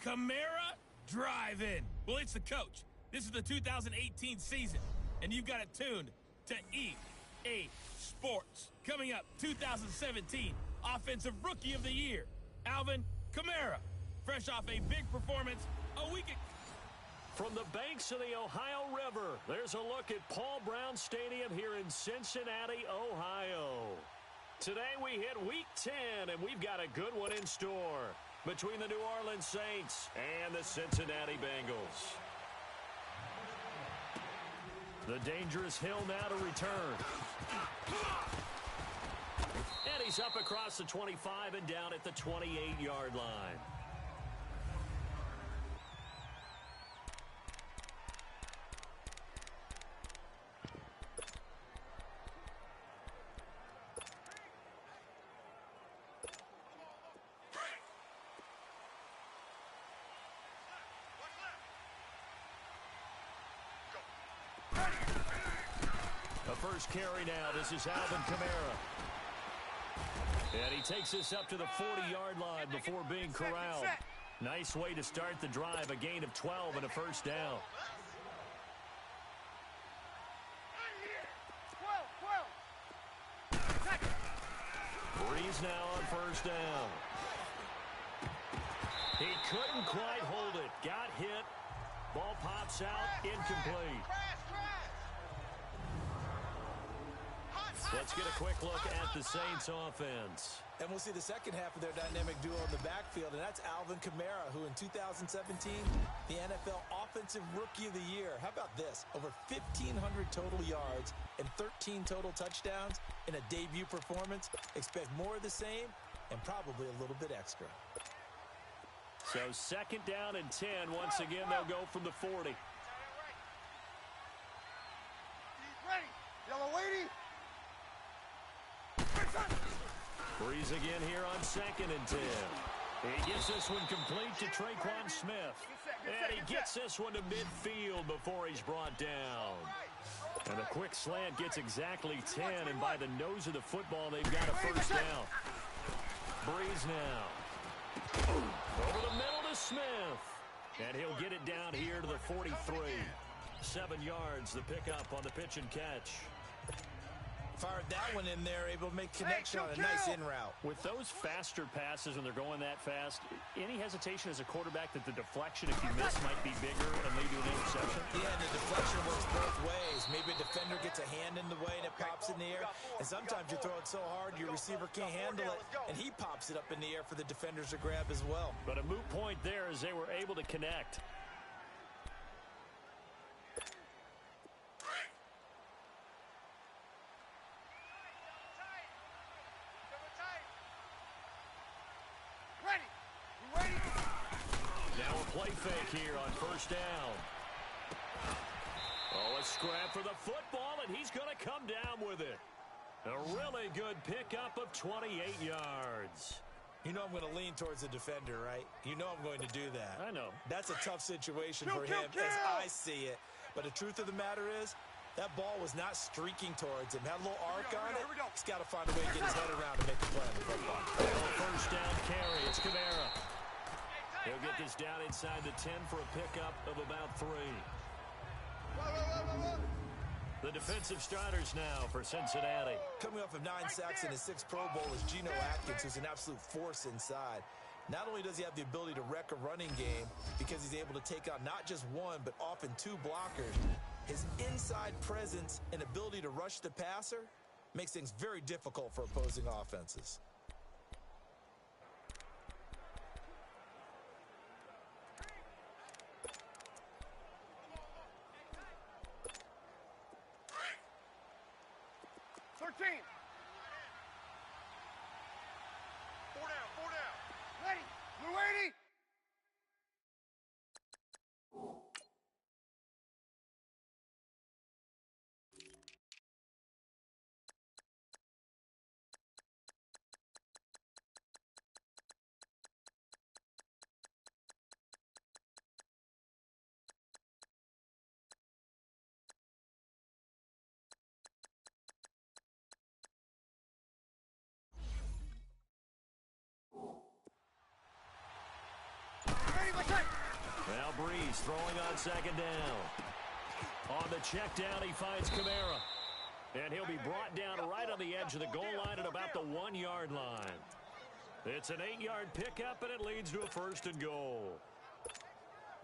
Kamara Drive-In. Well, it's the coach. This is the 2018 season, and you've got it tuned to EA Sports. Coming up, 2017 Offensive Rookie of the Year, Alvin Kamara, fresh off a big performance a week ago. From the banks of the Ohio River, there's a look at Paul Brown Stadium here in Cincinnati, Ohio. Today we hit Week 10, and we've got a good one in store between the New Orleans Saints and the Cincinnati Bengals. The dangerous Hill now to return. And he's up across the 25 and down at the 28-yard line. First carry now. This is Alvin Kamara. And he takes this up to the 40-yard line before being corralled. Nice way to start the drive. A gain of 12 and a first down. Breeze now on first down. He couldn't quite hold it. Got hit. Ball pops out. Incomplete. Let's get a quick look at the Saints offense. And we'll see the second half of their dynamic duo in the backfield, and that's Alvin Kamara, who in 2017, the NFL Offensive Rookie of the Year. How about this? Over 1,500 total yards and 13 total touchdowns in a debut performance. Expect more of the same and probably a little bit extra. So second down and 10. Once again, they'll go from the 40. Ready. Yellow lady. Breeze again here on second and 10. He gets this one complete to Traquan Smith. And he gets this one to midfield before he's brought down. And a quick slant gets exactly 10, and by the nose of the football, they've got a first down. Breeze now. Over the middle to Smith. And he'll get it down here to the 43. 7 yards, the pickup on the pitch and catch. Fired that one in there, able to make connection on a nice in route. With those faster passes when they're going that fast, any hesitation as a quarterback that the deflection, if you miss, might be bigger and lead to an interception? Yeah, and the deflection works both ways. Maybe a defender gets a hand in the way and it pops in the air. And sometimes you throw it so hard your receiver can't handle it, and he pops it up in the air for the defenders to grab as well. But a moot point there as they were able to connect. Play fake here on first down. Oh, a scrap for the football, and he's going to come down with it. A really good pickup of 28 yards. You know I'm going to lean towards the defender, right? You know I'm going to do that. I know. That's a tough situation for him as I see it. But the truth of the matter is, that ball was not streaking towards him. Had a little arc on it. He's got to find a way to get his head around and make the play on the football. First down carry. It's Kamara. He'll get this down inside the 10 for a pickup of about 3. The defensive starters now for Cincinnati. Coming off of 9 sacks and his 6th Pro Bowl is Geno Atkins, who's an absolute force inside. Not only does he have the ability to wreck a running game because he's able to take on not just one, but often 2 blockers, his inside presence and ability to rush the passer makes things very difficult for opposing offenses. Breeze throwing on second down. On the check down, he finds Kamara. And he'll be brought down right on the edge of the goal line at about the 1-yard line. It's an 8-yard pickup, and it leads to a 1st and goal.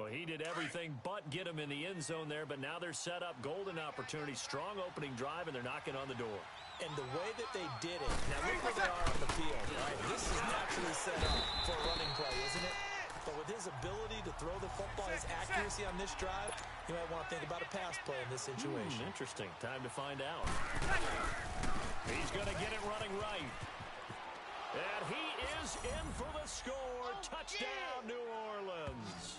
Well, he did everything but get him in the end zone there, but now they're set up. Golden opportunity, strong opening drive, and they're knocking on the door. And the way that they did it, now look where they are on the field. Right? This is naturally set up for a running play, isn't it? But with his ability to throw the football, his accuracy on this drive, you might want to think about a pass play in this situation. Interesting. Time to find out. He's going to get it running right. And he is in for the score. Touchdown, New Orleans.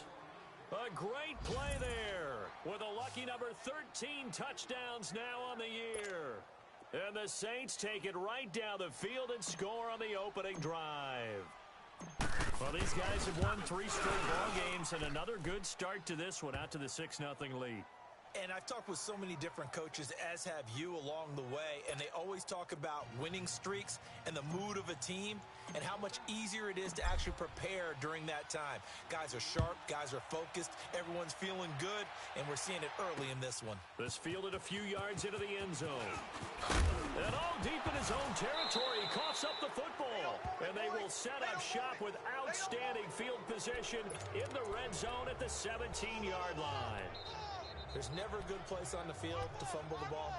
A great play there with a lucky number 13 touchdowns now on the year. And the Saints take it right down the field and score on the opening drive. Well, these guys have won 3 straight ball games and another good start to this one out to the 6-0 lead. And I've talked with so many different coaches, as have you, along the way, and they always talk about winning streaks and the mood of a team and how much easier it is to actually prepare during that time. Guys are sharp, guys are focused, everyone's feeling good, and we're seeing it early in this one. This fielded a few yards into the end zone. And all deep in his own territory, he coughs up the football. And they will set up shop with outstanding field position in the red zone at the 17-yard line. There's never a good place on the field to fumble the ball.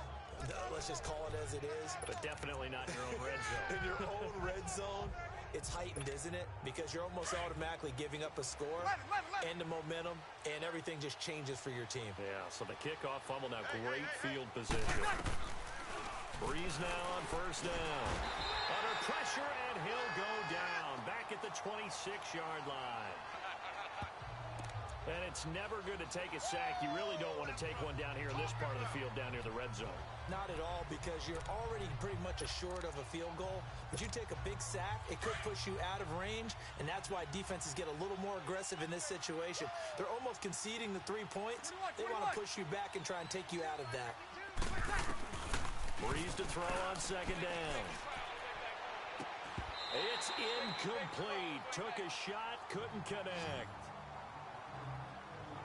Let's just call it as it is. But definitely not in your own red zone. In your own red zone, it's heightened, isn't it? Because you're almost automatically giving up a score and the momentum, and everything just changes for your team. Yeah, so the kickoff fumble, now great field position. Breeze now on 1st down. Under pressure, and he'll go down. Back at the 26-yard line. And it's never good to take a sack. You really don't want to take one down here in this part of the field, down near the red zone. Not at all, because you're already pretty much assured of a field goal. But you take a big sack, it could push you out of range, and that's why defenses get a little more aggressive in this situation. They're almost conceding the 3 points. They want to push you back and try and take you out of that. Breeze to throw on second down. It's incomplete. Took a shot, couldn't connect.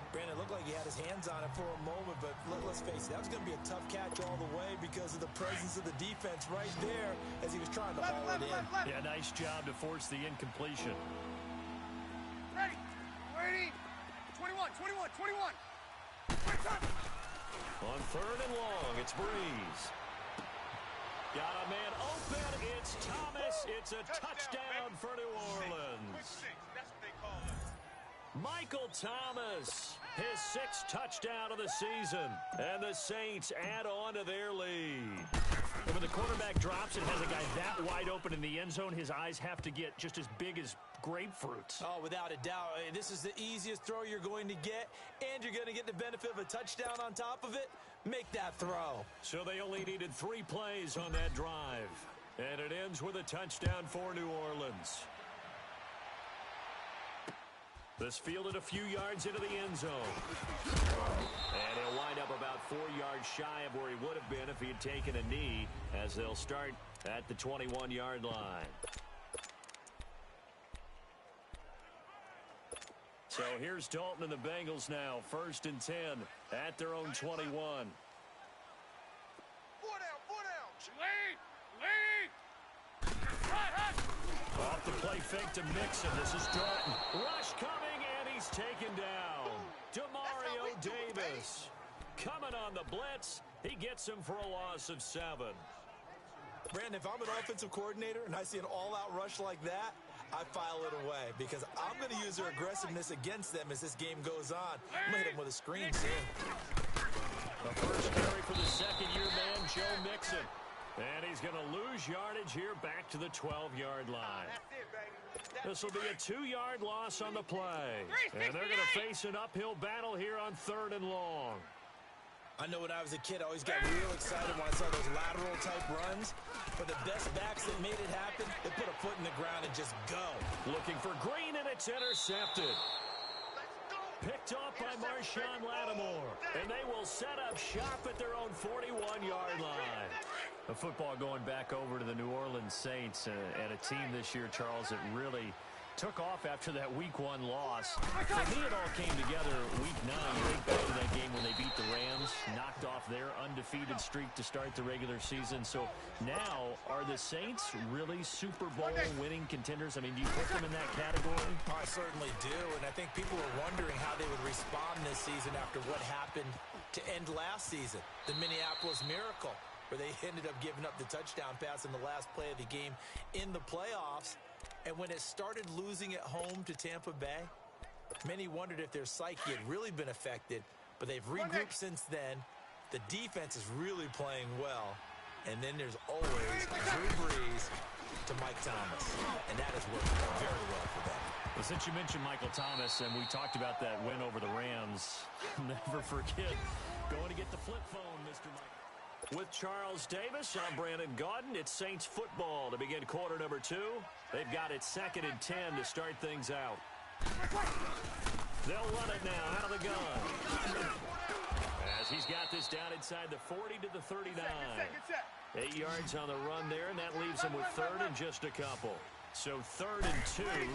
Brandon, it looked like he had his hands on it for a moment, but let's face it, that was going to be a tough catch all the way because of the presence of the defense right there as he was trying to haul it in. Yeah, nice job to force the incompletion. Ready, waiting, 21. On 3rd and long, it's Breeze. Got a man open, it's Thomas. It's a touchdown for New Orleans. That's what they call it. Michael Thomas, his 6th touchdown of the season, and the Saints add on to their lead. And when the quarterback drops and has a guy that wide open in the end zone, his eyes have to get just as big as grapefruits. Oh, without a doubt. This is the easiest throw you're going to get, and you're going to get the benefit of a touchdown on top of it. Make that throw. So they only needed 3 plays on that drive, and it ends with a touchdown for New Orleans. This fielded a few yards into the end zone. And he'll wind up about 4 yards shy of where he would have been if he had taken a knee, as they'll start at the 21-yard line. So here's Dalton and the Bengals now, 1st and 10 at their own 21. 4 down. Lead. Off the play fake to Mixon. This is Dalton. Rush coming, and he's taken down. Demario Davis coming on the blitz. He gets him for a loss of 7. Brandon, if I'm an offensive coordinator and I see an all-out rush like that, I file it away because I'm going to use their aggressiveness against them as this game goes on. I'm going to hit them with a screen soon. The first carry for the second-year man, Joe Mixon. And he's going to lose yardage here back to the 12-yard line. This will be a 2-yard loss on the play. And they're going to face an uphill battle here on 3rd and long. I know when I was a kid, I always got real excited when I saw those lateral-type runs. But the best backs that made it happen, they put a foot in the ground and just go. Looking for Green, and it's intercepted. Picked off by Marshawn Lattimore. And they will set up shop at their own 41-yard line. The football going back over to the New Orleans Saints and a team this year, Charles, that really took off after that Week 1 loss. For me, it all came together Week 9. You think back to that game when they beat the Rams, knocked off their undefeated streak to start the regular season. So now, are the Saints really Super Bowl winning contenders? I mean, do you put them in that category? I certainly do, and I think people are wondering how they would respond this season after what happened to end last season, the Minneapolis Miracle, where they ended up giving up the touchdown pass in the last play of the game in the playoffs. And when it started losing at home to Tampa Bay, many wondered if their psyche had really been affected, but they've regrouped since then. The defense is really playing well. And then there's always Drew Brees to Mike Thomas, and that has worked very well for them. Well, since you mentioned Michael Thomas, and we talked about that win over the Rams, never forget going to get the flip phone, Mr. Mike. With Charles Davis, I'm Brandon Gaudin. It's Saints football to begin quarter number 2. They've got it 2nd and 10 to start things out. They'll run it now out of the gun. As he's got this down inside the 40 to the 39. 8 yards on the run there, and that leaves him with 3rd and just a couple. So 3rd and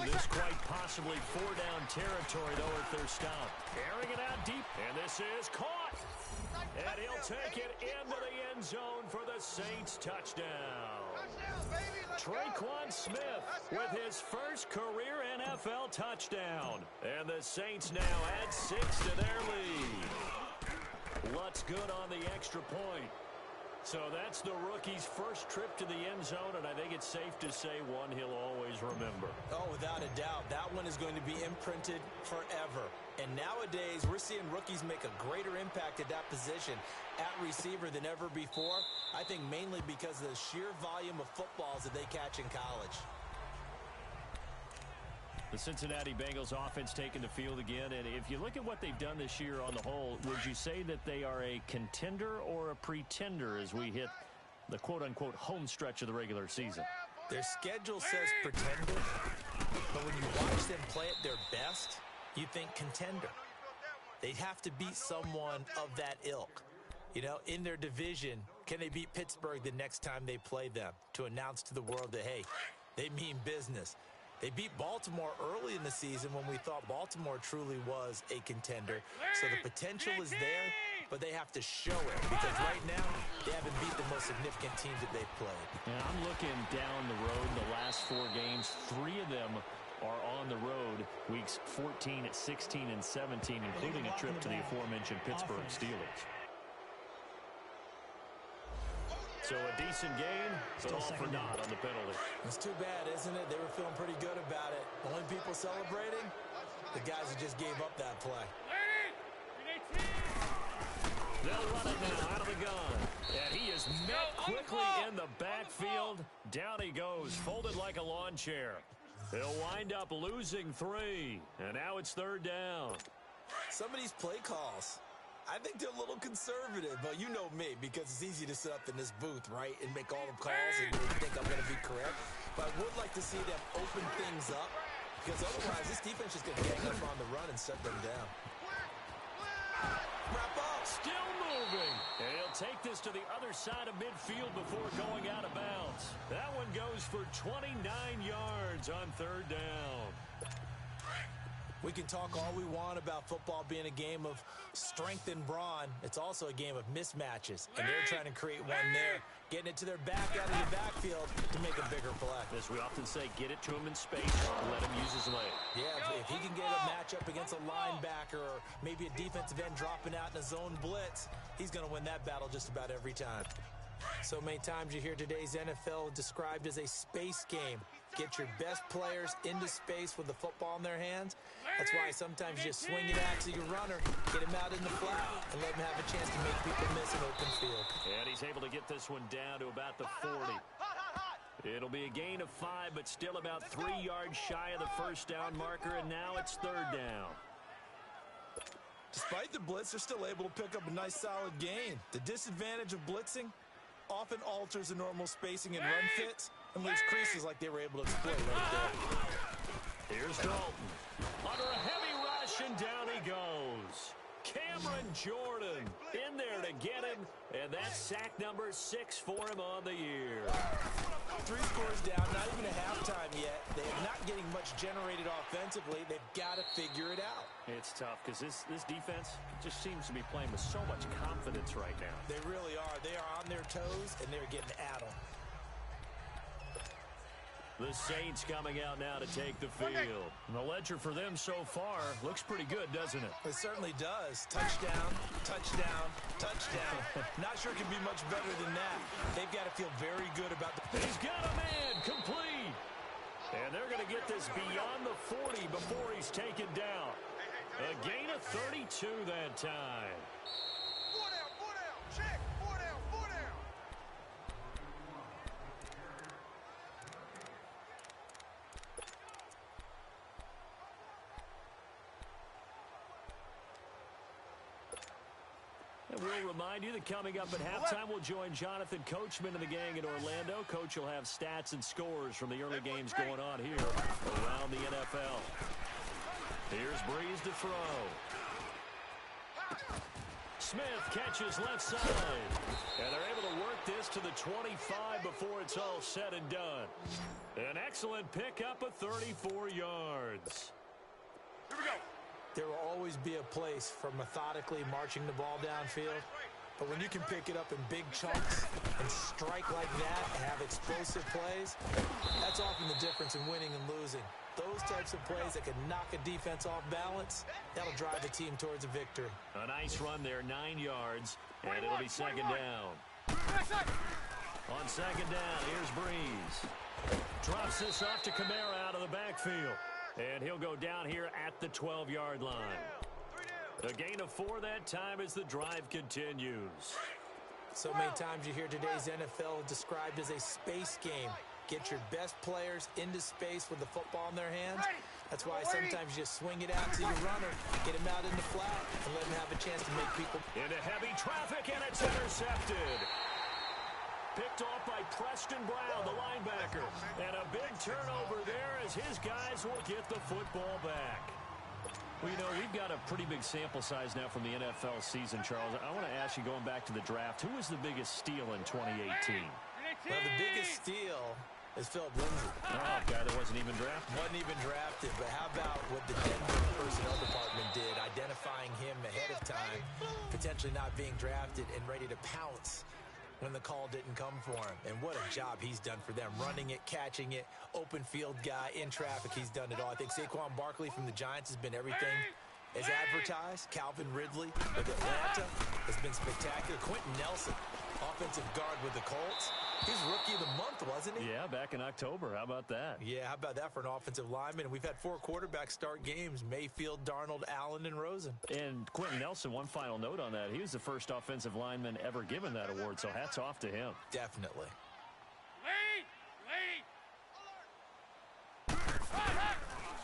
2, this quite possibly 4-down territory, though, if they're stopped. Airing it out deep, and this is caught. And he'll take it into the end zone for the Saints touchdown. Traquan Smith with his first career NFL touchdown. And the Saints now add 6 to their lead. Lutz good on the extra point. So that's the rookie's first trip to the end zone, and I think it's safe to say one he'll always remember. Oh, without a doubt. That one is going to be imprinted forever. And nowadays, we're seeing rookies make a greater impact at that position at receiver than ever before. I think mainly because of the sheer volume of footballs that they catch in college. The Cincinnati Bengals offense taking the field again, and if you look at what they've done this year on the whole, would you say that they are a contender or a pretender as we hit the quote-unquote home stretch of the regular season? Their schedule says pretender, but when you watch them play at their best, you think contender. They'd have to beat someone of that ilk. You know, in their division, can they beat Pittsburgh the next time they play them to announce to the world that, hey, they mean business? They beat Baltimore early in the season when we thought Baltimore truly was a contender. So the potential is there, but they have to show it because right now they haven't beat the most significant teams that they've played. And I'm looking down the road, the last 4 games, 3 of them are on the road, weeks 14, 16, and 17, including a trip to the aforementioned Pittsburgh Steelers. So a decent game, but all for naught on the penalty. It's too bad, isn't it? They were feeling pretty good about it. Only people celebrating, the guys who just gave up that play. They'll run it now out of the gun. And he is met quickly in the backfield. Down he goes, folded like a lawn chair. He'll wind up losing 3. And now it's 3rd down. Some of these play calls, I think they're a little conservative, but you know me, because it's easy to sit up in this booth, right, and make all the calls and really think I'm going to be correct. But I would like to see them open things up, because otherwise this defense is going to gang up on the run and shut them down. Wrap up. Still moving. And he'll take this to the other side of midfield before going out of bounds. That one goes for 29 yards on 3rd down. We can talk all we want about football being a game of strength and brawn. It's also a game of mismatches, and they're trying to create one there, getting it to their back out of the backfield to make a bigger play. As we often say, get it to him in space, let him use his leg. Yeah, if he can get a matchup against a linebacker or maybe a defensive end dropping out in a zone blitz, he's going to win that battle just about every time. So many times you hear today's NFL described as a space game. Get your best players into space with the football in their hands. That's why sometimes you just swing it out to your runner, get him out in the flat, and let him have a chance to make people miss an open field. And he's able to get this one down to about the 40. It'll be a gain of 5, but still about 3 yards shy of the 1st down marker, and now it's 3rd down. Despite the blitz, they're still able to pick up a nice solid gain. The disadvantage of blitzing often alters the normal spacing and run fits and leaves creases like they were able to exploit right there. Here's Dalton. Under a heavy rush, and down he goes. Cameron Jordan in there to get him, and that's sack number 6 for him on the year. 3 scores down, not even a halftime yet. They're not getting much generated offensively. They've got to figure it out. It's tough because this defense just seems to be playing with so much confidence right now. They really are. They are on their toes, and they're getting at them. The Saints coming out now to take the field. And the ledger for them so far looks pretty good, doesn't it? It certainly does. Touchdown, touchdown, touchdown. Not sure it can be much better than that. They've got to feel very good about the... He's got a man complete. And they're going to get this beyond the 40 before he's taken down. A gain of 32 that time. 4 down, check, 4 down, 4 down. And we'll remind you that coming up at halftime, we'll join Jonathan Coachman and the gang in Orlando. Coach will have stats and scores from the early games going on here around the NFL. Here's Breeze to throw. Smith catches left side. And they're able to work this to the 25 before it's all said and done. An excellent pickup of 34 yards. Here we go. There will always be a place for methodically marching the ball downfield. But when you can pick it up in big chunks and strike like that and have explosive plays, that's often the difference in winning and losing. Those types of plays that can knock a defense off balance, that'll drive the team towards a victory. A nice run there, 9 yards, and it'll be second down. On second down, here's Breeze. Drops this off to Kamara out of the backfield. And he'll go down here at the 12-yard line. A gain of 4 that time as the drive continues. So many times you hear today's NFL described as a space game. Get your best players into space with the football in their hands. That's why sometimes you just swing it out to your runner, get him out in the flat, and let him have a chance to make people... Into heavy traffic, and it's intercepted. Picked off by Preston Brown, the linebacker. And a big turnover there as his guys will get the football back. Well, you know, we've got a pretty big sample size now from the NFL season, Charles. I want to ask you, going back to the draft, who was the biggest steal in 2018? Well, the biggest steal is Philip Lindsay. Oh, guy that wasn't even drafted. Wasn't even drafted, but how about what the Denver personnel department did, identifying him ahead of time, potentially not being drafted and ready to pounce when the call didn't come for him. And what a job he's done for them. Running it, catching it, open field guy, in traffic, he's done it all. I think Saquon Barkley from the Giants has been everything as advertised. Calvin Ridley with Atlanta has been spectacular. Quentin Nelson, offensive guard with the Colts. He's Rookie of the Month, wasn't he? Yeah, back in October. How about that? Yeah, how about that for an offensive lineman? And we've had 4 quarterbacks start games: Mayfield, Darnold, Allen, and Rosen. And Quentin Nelson, one final note on that. He was the first offensive lineman ever given that award, so hats off to him. Definitely.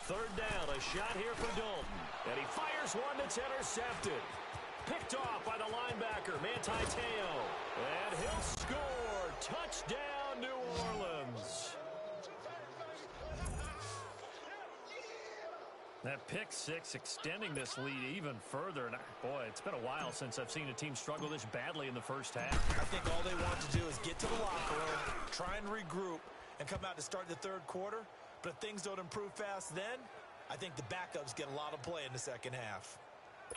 Third down, a shot here for Dalton. And he fires one that's intercepted. Picked off by the linebacker, Manti Te'o. And he'll score. Touchdown, New Orleans. That pick 6 extending this lead even further. And boy, it's been a while since I've seen a team struggle this badly in the first half. I think all they want to do is get to the locker room, try and regroup, and come out to start the third quarter. But if things don't improve fast then, I think the backups get a lot of play in the second half.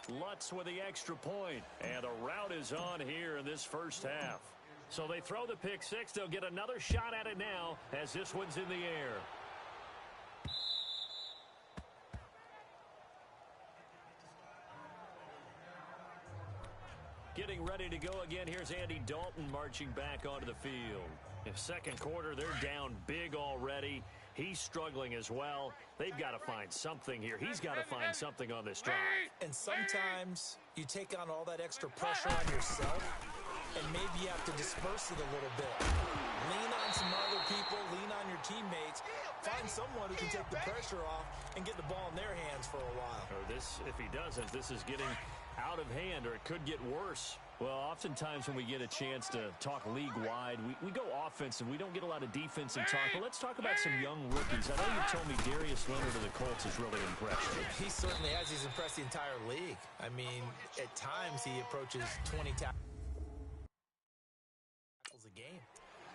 Lutz with the extra point. And the route is on here in this first half. So they throw the pick 6. They'll get another shot at it now as this one's in the air. Getting ready to go again. Here's Andy Dalton marching back onto the field. In second quarter, they're down big already. He's struggling as well. They've got to find something here. He's got to find something on this drive. And sometimes you take on all that extra pressure on yourself, and maybe you have to disperse it a little bit. Lean on some other people, lean on your teammates. Find someone who can take the pressure off and get the ball in their hands for a while. Or this, if he doesn't, this is getting out of hand, or it could get worse Well, oftentimes when we get a chance to talk league-wide, we go offensive. We don't get a lot of defensive talk. But let's talk about some young rookies. I know you told me Darius Leonard of the Colts has really impressed you. He certainly has. He's impressed the entire league. I mean, at times he approaches 20 tackles a game.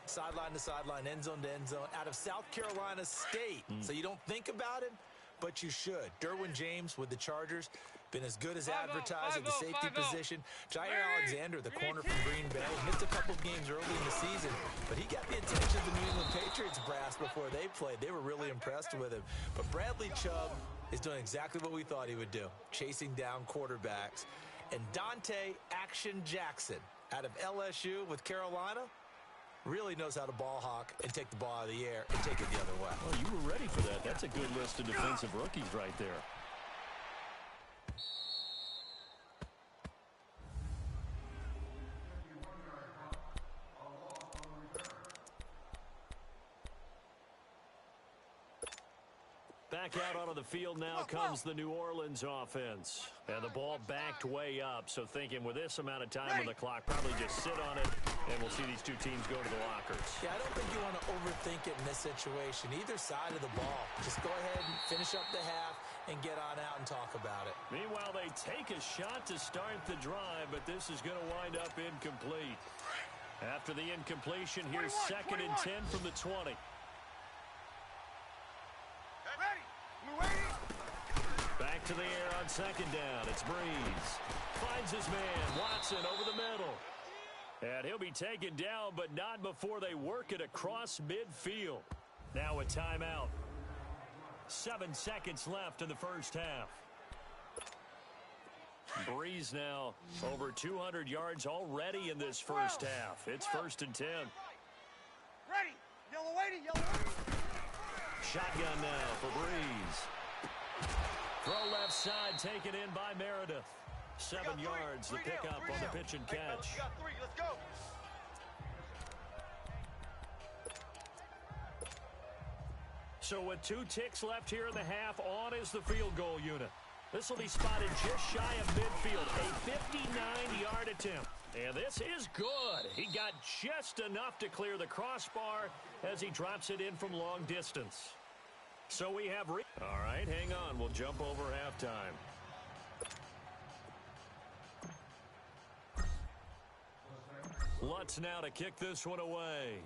Sideline to sideline, end zone to end zone, out of South Carolina State. So you don't think about him, but you should. Derwin James with the Chargers, been as good as advertised at the safety position. Jair Alexander, the corner from Green Bay, missed a couple of games early in the season, but he got the attention of the New England Patriots brass before they played. They were really impressed with him. But Bradley Chubb is doing exactly what we thought he would do, chasing down quarterbacks. And Dante Action Jackson out of LSU with Carolina really knows how to ball hawk and take the ball out of the air and take it the other way. Well, you were ready for that. That's a good list of defensive rookies right there. Back out onto the field now comes the New Orleans offense. And the ball backed way up. So thinking with this amount of time on the clock, probably just sit on it, and we'll see these two teams go to the lockers. Yeah, I don't think you want to overthink it in this situation. Either side of the ball. Just go ahead and finish up the half and get on out and talk about it. Meanwhile, they take a shot to start the drive, but this is going to wind up incomplete. After the incompletion, here's 2nd and 10 from the 20. Back to the air on 2nd down. It's Breeze. Finds his man, Watson, over the middle. And he'll be taken down, but not before they work it across midfield. Now a timeout. 7 seconds left in the first half. Breeze now over 200 yards already in this first half. It's 1st and 10. Ready. Yellow waiting. Yellow waiting. Shotgun now for Breeze. Throw left side, taken in by Meredith. 7 yards, the pickup on the pitch and catch. You got 3, let's go. So with 2 ticks left here in the half, on is the field goal unit. This will be spotted just shy of midfield, a 59-yard attempt. And this is good. He got just enough to clear the crossbar as he drops it in from long distance. So we have... All right, hang on. We'll jump over halftime. Lutz now to kick this one away.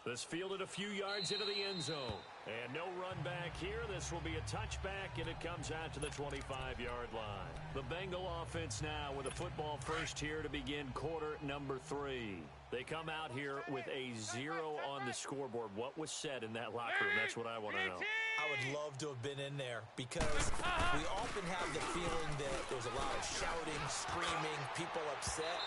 This fielded a few yards into the end zone. And no run back here. This will be a touchback, and it comes out to the 25-yard line. The Bengal offense now with a football first here to begin quarter number 3. They come out here with a 0 on the scoreboard. What was said in that locker room? That's what I want to know. I would love to have been in there because we often have the feeling that there's a lot of shouting, screaming, people upset.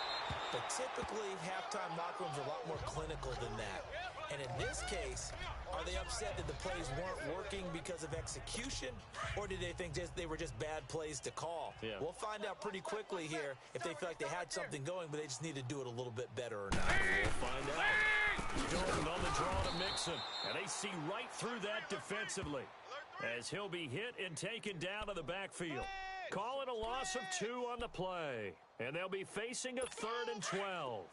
But typically, halftime locker rooms are a lot more clinical than that. And in this case, are they upset that the plays weren't working because of execution, or did they think they were just bad plays to call? Yeah. We'll find out pretty quickly here if they feel like they had something going, but they just need to do it a little bit better or not. We'll find out. Jordan on the draw to Mixon, and they see right through that defensively as he'll be hit and taken down to the backfield. Calling a loss of 2 on the play, and they'll be facing a 3rd and 12.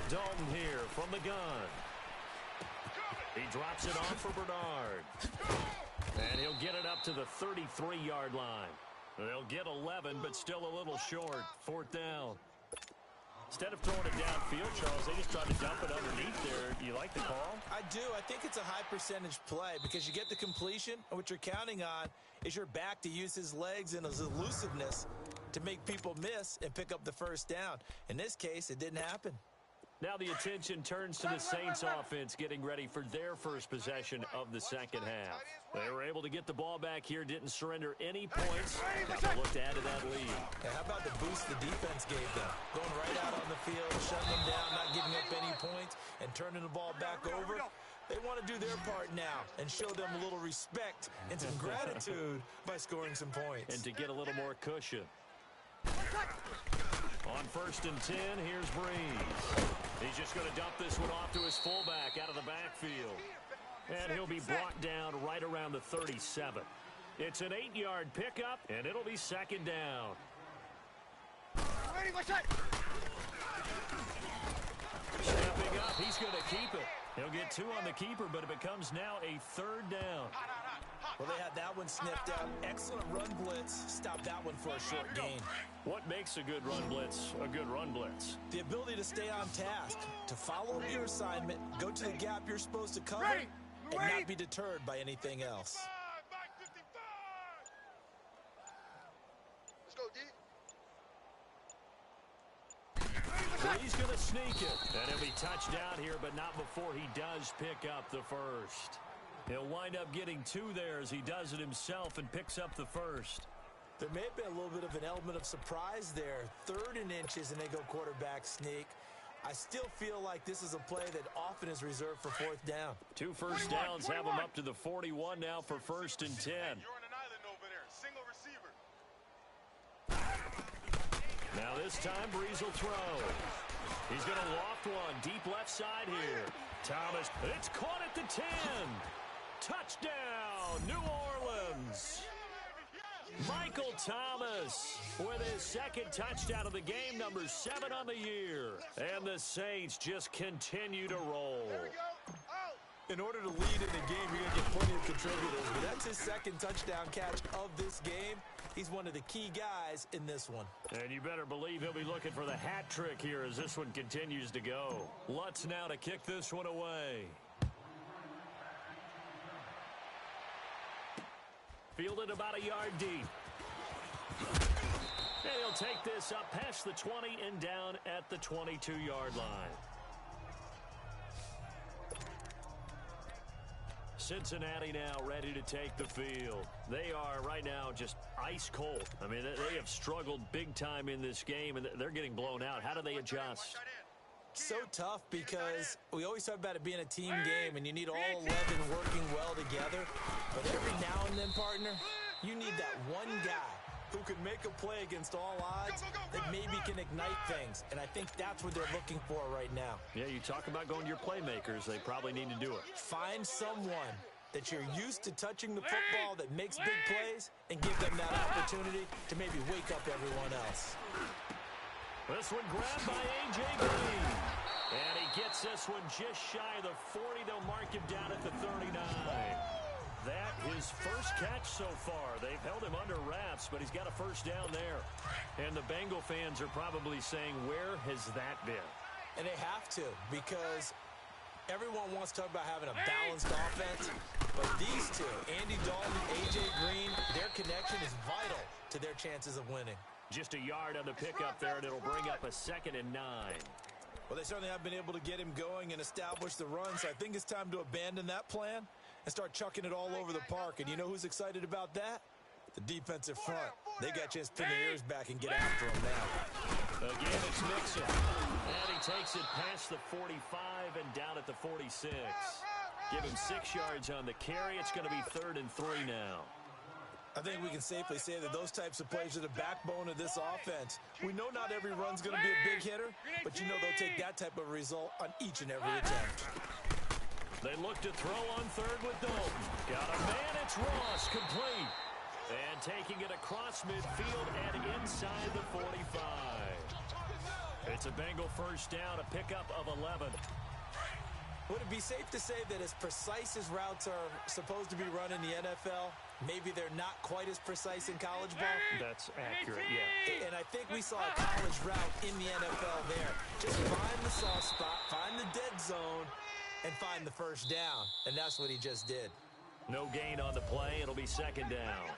Dalton here from the gun. He drops it off for Bernard. And he'll get it up to the 33-yard line. They'll get 11, but still a little short. 4th down. Instead of throwing it downfield, Charles, they just tried to dump it underneath there. Do you like the call? I do. I think it's a high-percentage play because you get the completion, and what you're counting on is your back to use his legs and his elusiveness to make people miss and pick up the first down. In this case, it didn't happen. Now the attention turns to the Saints offense getting ready for their first possession of the second half. They were able to get the ball back here, didn't surrender any points. Now they'll look to add to that lead. Yeah, how about the boost the defense gave them? Going right out on the field, shutting them down, not giving up any points, and turning the ball back over. They want to do their part now and show them a little respect and some gratitude by scoring some points. And to get a little more cushion. On 1st and 10, here's Breeze. He's just going to dump this one off to his fullback out of the backfield. And he'll be brought down right around the 37. It's an 8-yard pickup, and it'll be 2nd down. Stepping up, he's going to keep it. He'll get 2 on the keeper, but it becomes now a 3rd down. Well, they had that one sniffed out. Excellent run blitz. Stop that one for a short gain. What makes a good run blitz a good run blitz? The ability to stay on task, to follow your assignment, go to the gap you're supposed to cover, and not be deterred by anything else. Let's go, D. He's going to sneak it. And he'll be touched down here, but not before he does pick up the first. He'll wind up getting 2 there as he does it himself and picks up the first. There may have been a little bit of an element of surprise there. 3rd and inches, and they go quarterback sneak. I still feel like this is a play that often is reserved for 4th down. 2 first downs have him up to the 41 now for 1st and 10. You're on an island over there. Single receiver. Now this time, Breeze will throw. He's going to loft one deep left side here. Thomas, it's caught at the 10. Touchdown, New Orleans. Michael Thomas with his 2nd touchdown of the game, number 7 on the year. And the Saints just continue to roll. In order to lead in the game, you're going to get plenty of contributors, but that's his 2nd touchdown catch of this game. He's one of the key guys in this one. And you better believe he'll be looking for the hat trick here as this one continues to go. Lutz now to kick this one away. Fielded about a yard deep. And he'll take this up past the 20 and down at the 22-yard line. Cincinnati now ready to take the field. They are right now just ice cold. I mean, they have struggled big time in this game, and they're getting blown out. How do they adjust? So tough because we always talk about it being a team game, and you need all 11 working well together. But every now and then, partner, you need that one guy who can make a play against all odds that maybe can ignite things. And I think that's what they're looking for right now. Yeah, you talk about going to your playmakers. They probably need to do it. Find someone that you're used to touching the football that makes big plays and give them that opportunity to maybe wake up everyone else. This one grabbed by A.J. Green. And he gets this one just shy of the 40. They'll mark him down at the 39. That his first catch so far. They've held him under wraps, but he's got a first down there. And the Bengal fans are probably saying, where has that been? And they have to, because everyone wants to talk about having a balanced offense. But these two, Andy Dalton, A.J. Green, their connection is vital to their chances of winning. Just a yard on the pickup there, and it'll bring up a 2nd and 9. Well, they certainly have been able to get him going and establish the run, so I think it's time to abandon that plan and start chucking it all over the park. And you know who's excited about that? The defensive front. They got a chance to pin their ears back and get after him now. Again, it's Mixon. And he takes it past the 45 and down at the 46. Give him 6 yards on the carry. It's going to be 3rd and 3 now. I think we can safely say that those types of plays are the backbone of this offense. We know not every run's going to be a big hitter, but you know they'll take that type of result on each and every attempt. They look to throw on 3rd with Dalton. Got a man, it's Ross, complete. And taking it across midfield and inside the 45. It's a Bengal first down, a pickup of 11. Would it be safe to say that as precise as routes are supposed to be run in the NFL, maybe they're not quite as precise in college ball? That's accurate, yeah. And I think we saw a college route in the NFL there. Just find the soft spot, find the dead zone, and find the first down. And that's what he just did. No gain on the play. It'll be 2nd down.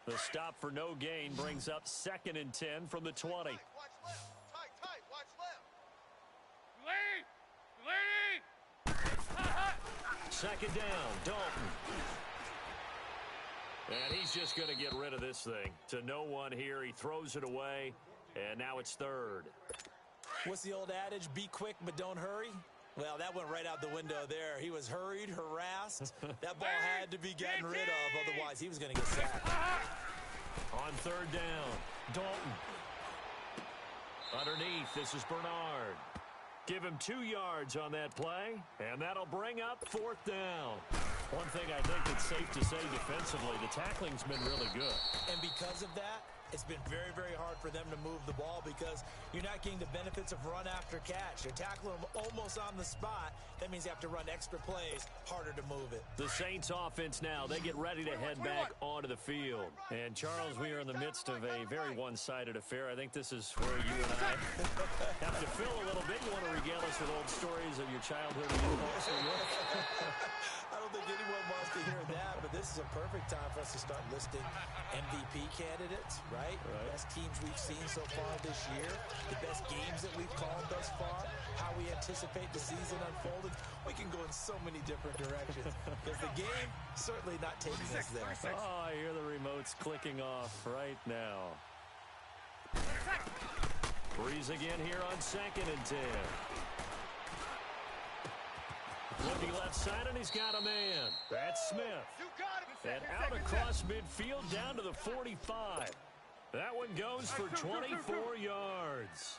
The stop for no gain brings up 2nd and 10 from the 20. Watch left. Tight. Watch left. 2nd down, Dalton. And he's just going to get rid of this thing. To no one here. He throws it away, and now it's 3rd. What's the old adage? Be quick, but don't hurry. Well, that went right out the window there. He was hurried, harassed. That ball had to be gotten rid of, otherwise he was going to get sacked. On third down, Dalton. Underneath, this is Bernard. Give him 2 yards on that play, and that'll bring up fourth down. One thing I think it's safe to say defensively, the tackling's been really good. And because of that, it's been very, very hard for them to move the ball because you're not getting the benefits of run after catch. You're tackling them almost on the spot. That means you have to run extra plays, harder to move it. The Saints offense now, they get ready to head back onto the field. And Charles, we are in the midst of a very one-sided affair. I think this is where you and I have to fill a little bit. You want to regale us with old stories of your childhood in New York? I don't think anyone wants to hear that, but this is a perfect time for us to start listing MVP candidates, right? Best teams we've seen so far this year, the best games that we've called thus far, how we anticipate the season unfolding. We can go in so many different directions because the game certainly not taking us there. Oh, I hear the remotes clicking off right now. Breeze again here on 2nd and 10. Looking left side, and he's got a man. That's Smith. And out across midfield down to the 45. That one goes for 24 yards.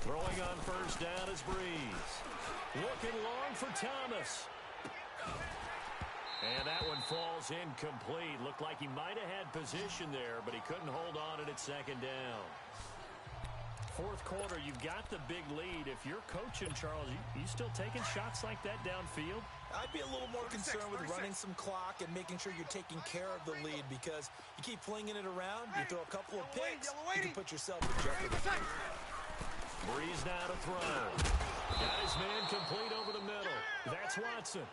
Throwing on first down is Breeze. Looking long for Thomas. And that one falls incomplete. Looked like he might have had position there, but he couldn't hold on it at second down. Fourth quarter, you've got the big lead. If you're coaching, Charles, you still taking shots like that downfield? I'd be a little more concerned with running some clock and making sure you're taking care of the lead because you keep flinging it around, you throw a couple of picks, you can put yourself in jeopardy. Breeze now to throw. Got his man complete over the middle. That's Watson.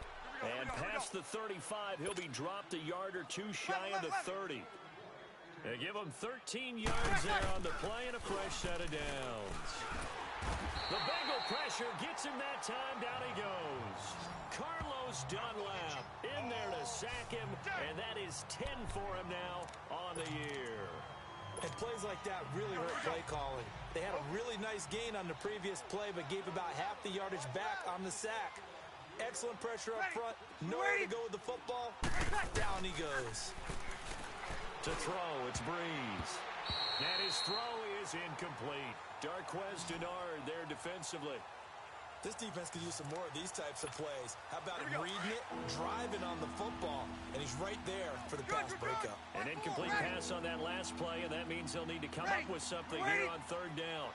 And past the 35, he'll be dropped a yard or two shy of the 30. They give him 13 yards there on the play and a fresh set of downs. The Bengal pressure gets him that time. Down he goes. Carlos Dunlap in there to sack him, and that is 10 for him now on the year. And plays like that really hurt play calling. They had a really nice gain on the previous play, but gave about half the yardage back on the sack. Excellent pressure up front. Nowhere to go with the football. Down he goes. To throw, it's Breeze. And his throw is incomplete. Darquez Denard there defensively. This defense could use some more of these types of plays. How about him reading it, driving on the football, and he's right there for the pass breakup. An incomplete pass on that last play, and that means they'll need to come up with something here on third down.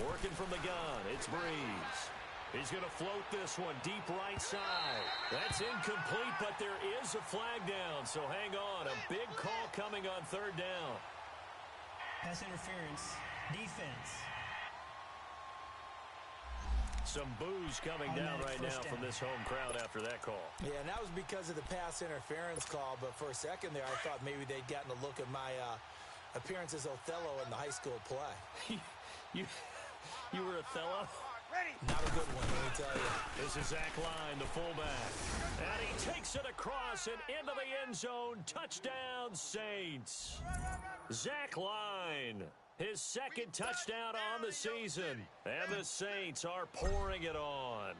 Working from the gun, it's Breeze. He's going to float this one deep right side. That's incomplete, but there is a flag down, so hang on. A big call coming on third down. Pass interference, defense. Some boos coming down right now from this home crowd after that call. Yeah, and that was because of the pass interference call, but for a second there, I thought maybe they'd gotten a look at my appearance as Othello in the high school play. You were Othello? Not a good one, let me tell you. This is Zach Line, the fullback. And he takes it across and into the end zone. Touchdown, Saints. Zach Line, his second touchdown on the season. And the Saints are pouring it on.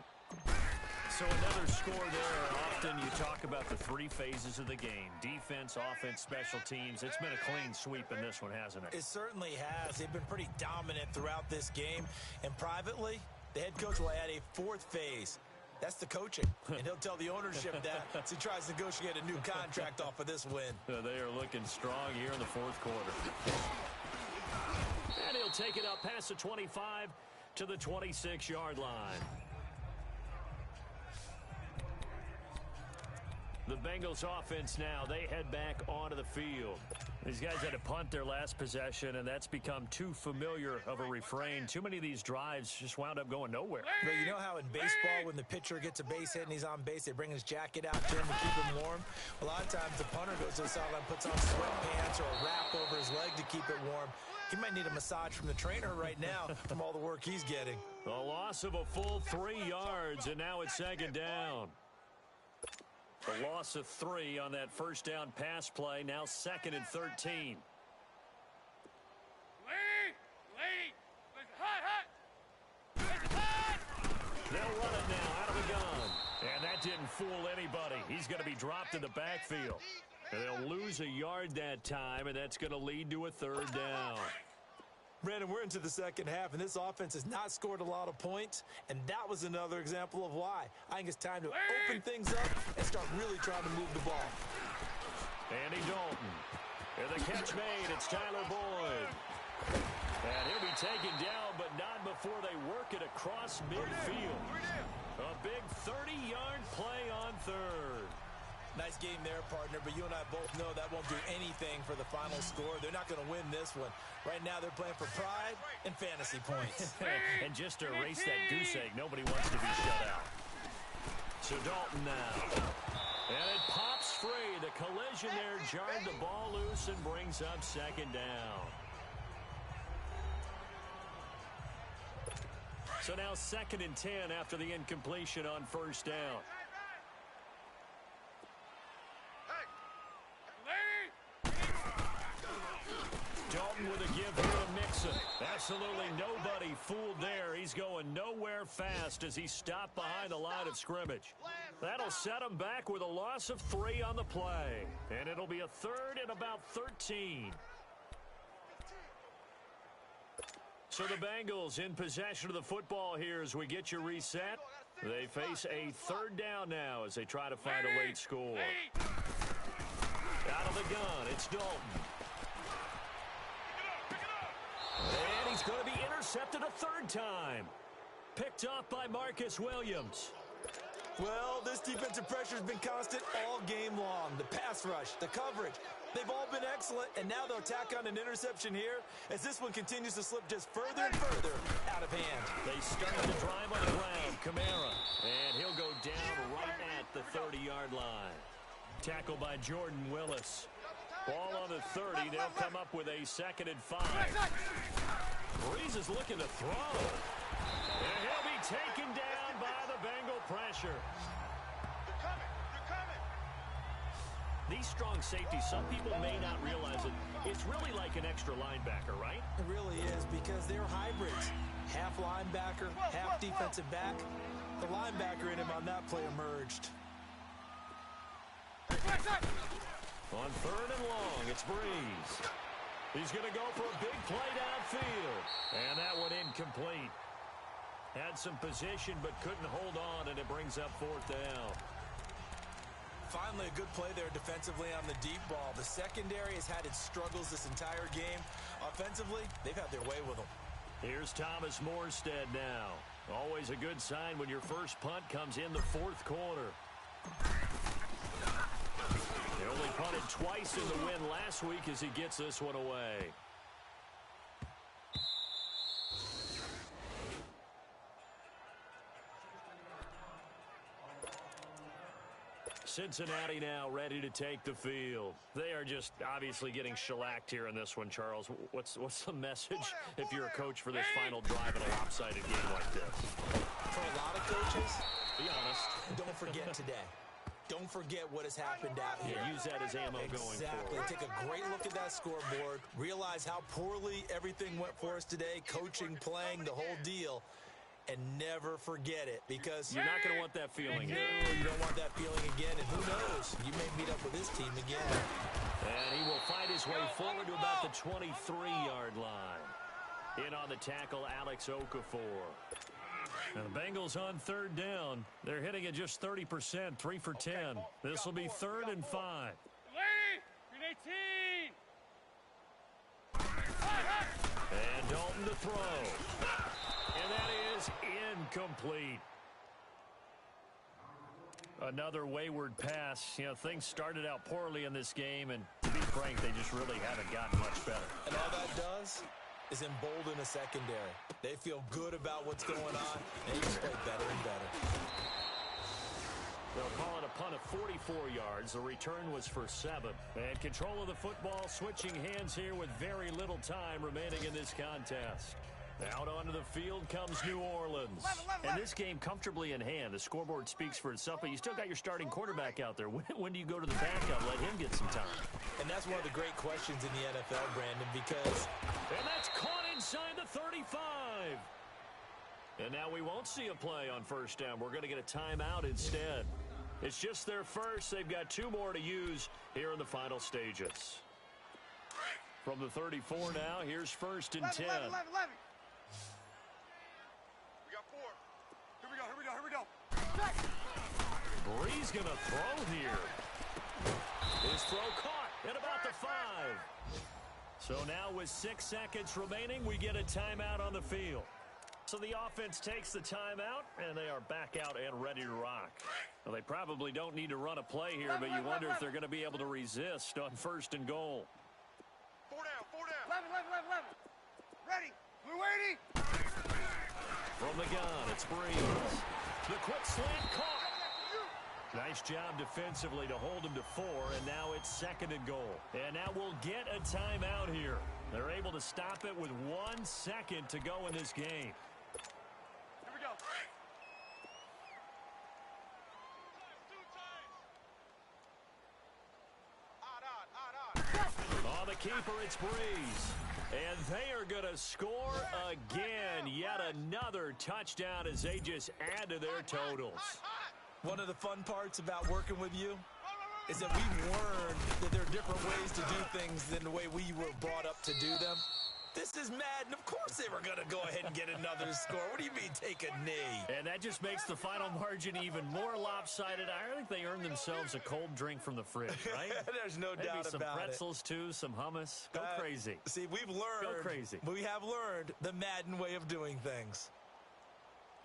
So another score there. Often you talk about the three phases of the game. Defense, offense, special teams. It's been a clean sweep in this one, hasn't it? It certainly has. They've been pretty dominant throughout this game. And privately, the head coach will add a fourth phase. That's the coaching. And he'll tell the ownership that as he tries to negotiate a new contract off of this win. They are looking strong here in the fourth quarter. And he'll take it up past the 25 to the 26-yard line. The Bengals offense now, they head back onto the field. These guys had to punt their last possession, and that's become too familiar of a refrain. Too many of these drives just wound up going nowhere. But you know how in baseball, when the pitcher gets a base hit and he's on base, they bring his jacket out to him to keep him warm? A lot of times the punter goes to the sideline, puts on sweatpants or a wrap over his leg to keep it warm. He might need a massage from the trainer right now from all the work he's getting. A loss of a full 3 yards, and now it's second down. A loss of 3 on that first down pass play. Now 2nd and 13. They'll run it now out of the gun. And that didn't fool anybody. He's going to be dropped in the backfield. And they'll lose a yard that time, and that's going to lead to a third down. Brandon, we're into the second half, and this offense has not scored a lot of points, and that was another example of why. I think it's time to open things up and start really trying to move the ball. Andy Dalton. And the catch made. It's Tyler Boyd. And he'll be taken down, but not before they work it across midfield. A big 30-yard play on third. Nice game there, partner, but you and I both know that won't do anything for the final score. They're not going to win this one. Right now, they're playing for pride and fantasy points. And just to erase that goose egg, nobody wants to be shut out. So Dalton now. And it pops free. The collision there jarred the ball loose and brings up second down. So now 2nd and 10 after the incompletion on first down. Dalton with a give here to Mixon. Absolutely nobody fooled there. He's going nowhere fast as he stopped behind the line of scrimmage. That'll set him back with a loss of 3 on the play. And it'll be a 3rd and about 13. So the Bengals in possession of the football here as we get you reset. They face a 3rd down now as they try to find a late score. Out of the gun, it's Dalton. And he's going to be intercepted a 3rd time. Picked off by Marcus Williams. Well, this defensive pressure has been constant all game long. The pass rush, the coverage, they've all been excellent, and now they'll tack on an interception here as this one continues to slip just further and further out of hand. They start the drive on the ground. Kamara, and he'll go down right at the 30-yard line. Tackled by Jordan Willis. Ball on the 30. They'll come up with a 2nd and 5. Breeze is looking to throw. And he'll be taken down by the Bengal pressure. They're coming. These strong safeties, some people may not realize it. It's really like an extra linebacker, right? It really is because they're hybrids. Half linebacker, half defensive back. The linebacker in him on that play emerged. On 3rd and long, it's Breeze. He's going to go for a big play downfield. And that one incomplete. Had some position but couldn't hold on, and it brings up 4th down. Finally, a good play there defensively on the deep ball. The secondary has had its struggles this entire game. Offensively, they've had their way with them. Here's Thomas Morstead now. Always a good sign when your first punt comes in the 4th quarter. He only punted twice in the win last week as he gets this one away. Cincinnati now ready to take the field. They are just obviously getting shellacked here in this one, Charles. What's the message if you're a coach for this final drive in a lopsided game like this? For a lot of coaches, Be honest. don't forget today. Don't forget what has happened out here. Use that as ammo going Exactly. forward. Take a great look at that scoreboard. Realize how poorly everything went for us today. Coaching, playing, the whole deal. And never forget it because You're not going to want that feeling here. you don't want that feeling again. And who knows? You may meet up with this team again. And he will fight his way forward to about the 23-yard line. In on the tackle, Alex Okafor. Now the Bengals on 3rd down. They're hitting at just 30%, 3 for 10. This will be 3rd and 5. And Dalton to throw. And that is incomplete. Another wayward pass. You know, things started out poorly in this game, and to be frank, they just really haven't gotten much better. And all that does is embolden a secondary. They feel good about what's going on, and they just play better and better. They'll call it a punt of 44 yards. The return was for 7. And control of the football switching hands here with very little time remaining in this contest. Out onto the field comes New Orleans. And this game comfortably in hand. The scoreboard speaks for itself, but you still got your starting quarterback out there. When do you go to the backup? Let him get some time. And that's one of the great questions in the NFL, Brandon, because... And that's caught inside the 35. And now we won't see a play on first down. We're going to get a timeout instead. It's just their first. They've got 2 more to use here in the final stages. From the 34 now, here's first and 10. 11. We got 4. Here we go. Bree's going to throw here. His throw caught at about the 5. So now with 6 seconds remaining, we get a timeout on the field. So the offense takes the timeout, and they are back out and ready to rock. Well, they probably don't need to run a play here, but you wonder if they're going to be able to resist on first and goal. 4 down. 11. Ready. Blue 80. From the gun, it's Breeze. The quick slant caught. Nice job defensively to hold him to 4, and now it's second and goal. And now we'll get a timeout here. They're able to stop it with 1 second to go in this game. Here we go. On the keeper, it's Breeze. And they are going to score again. Yet another touchdown as they just add to their totals. One of the fun parts about working with you is that we've learned that there are different ways to do things than the way we were brought up to do them. This is Madden. Of course they were going to go ahead and get another score. What do you mean take a knee? And that just makes the final margin even more lopsided. I think they earned themselves a cold drink from the fridge, right? There's no Maybe doubt some about pretzels, too, some hummus. Go crazy. See, we've learned. Go crazy. We have learned the Madden way of doing things.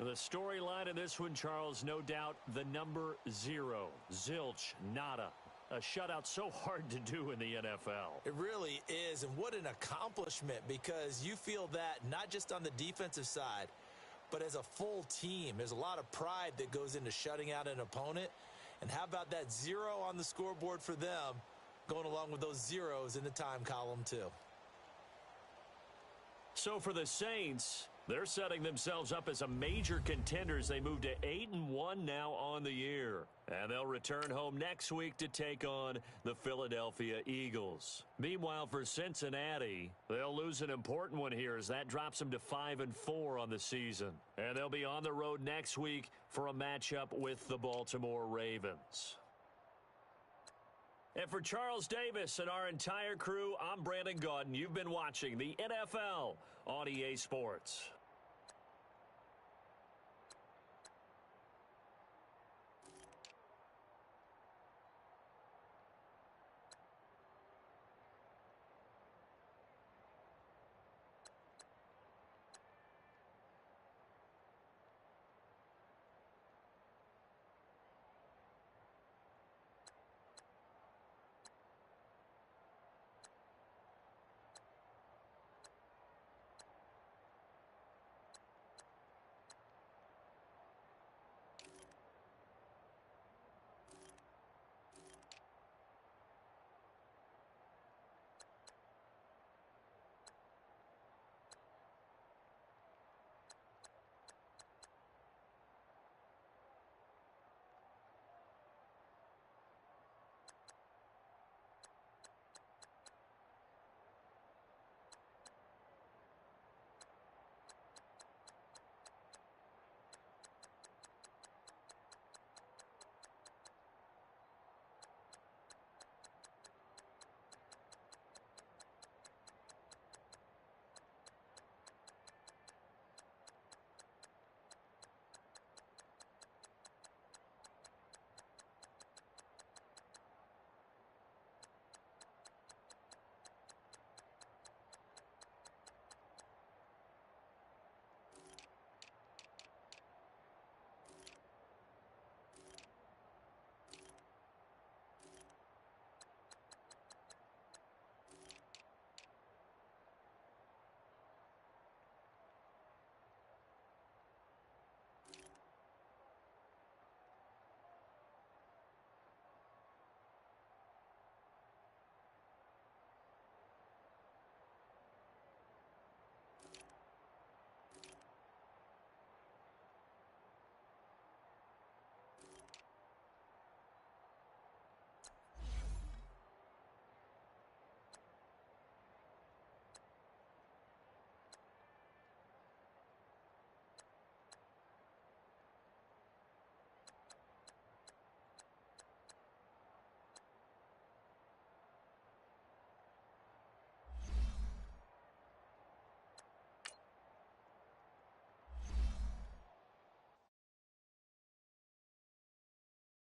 The storyline in this one, Charles, no doubt the number 0. Zilch, nada. A shutout so hard to do in the NFL. It really is, and what an accomplishment, because you feel that not just on the defensive side, but as a full team. There's a lot of pride that goes into shutting out an opponent. And how about that 0 on the scoreboard for them, going along with those zeros in the time column too. So for the Saints, they're setting themselves up as a major contender as they move to 8-1 now on the year. And they'll return home next week to take on the Philadelphia Eagles. Meanwhile, for Cincinnati, they'll lose an important one here as that drops them to 5-4 on the season. And they'll be on the road next week for a matchup with the Baltimore Ravens. And for Charles Davis and our entire crew, I'm Brandon Gaudin. You've been watching the NFL on EA Sports.